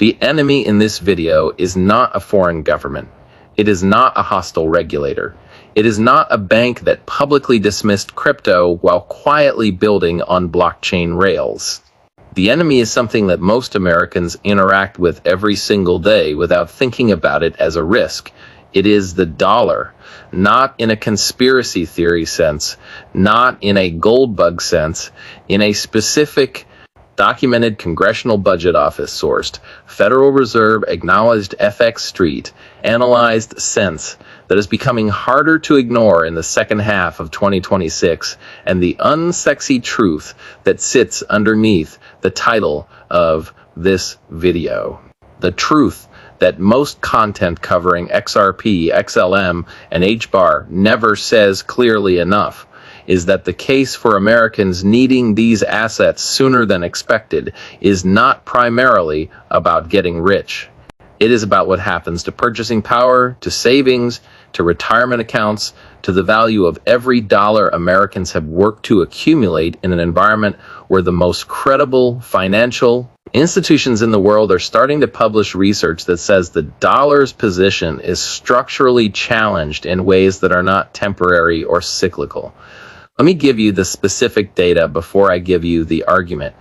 The enemy in this video is not a foreign government. It is not a hostile regulator. It is not a bank that publicly dismissed crypto while quietly building on blockchain rails. The enemy is something that most Americans interact with every single day without thinking about it as a risk. It is the dollar, not in a conspiracy theory sense, not in a gold bug sense, in a specific documented Congressional Budget Office sourced, Federal Reserve acknowledged FX Street, analyzed sense that is becoming harder to ignore in the second half of 2026, and the unsexy truth that sits underneath the title of this video. The truth that most content covering XRP, XLM, and HBAR never says clearly enough is that the case for Americans needing these assets sooner than expected is not primarily about getting rich. It is about what happens to purchasing power, to savings, to retirement accounts, to the value of every dollar Americans have worked to accumulate in an environment where the most credible financial institutions in the world are starting to publish research that says the dollar's position is structurally challenged in ways that are not temporary or cyclical. Let me give you the specific data before I give you the argument,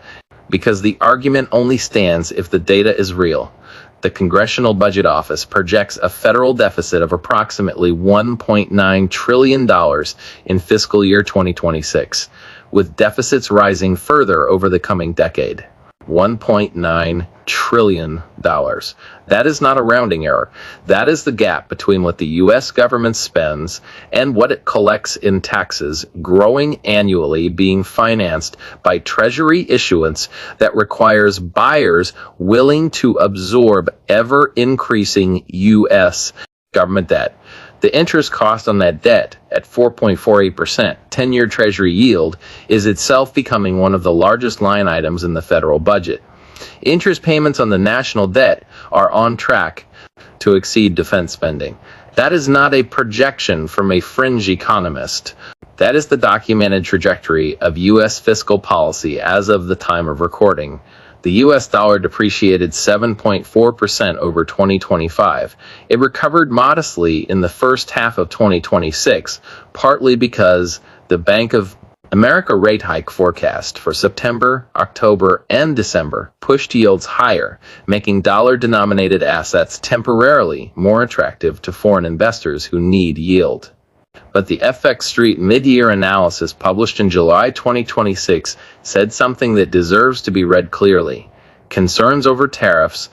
because the argument only stands if the data is real. The Congressional Budget Office projects a federal deficit of approximately $1.9 trillion in fiscal year 2026, with deficits rising further over the coming decade. $1.9 trillion. That is not a rounding error. That is the gap between what the U.S. government spends and what it collects in taxes, growing annually, being financed by Treasury issuance that requires buyers willing to absorb ever-increasing U.S. government debt. The interest cost on that debt at 4.48%, 10-year Treasury yield, is itself becoming one of the largest line items in the federal budget. Interest payments on the national debt are on track to exceed defense spending. That is not a projection from a fringe economist. That is the documented trajectory of U.S. fiscal policy as of the time of recording. The U.S. dollar depreciated 7.4% over 2025. It recovered modestly in the first half of 2026, partly because the Bank of America rate hike forecast for September, October, and December pushed yields higher, making dollar-denominated assets temporarily more attractive to foreign investors who need yield. But the FX Street mid-year analysis published in July 2026 said something that deserves to be read clearly. Concerns over tariffs,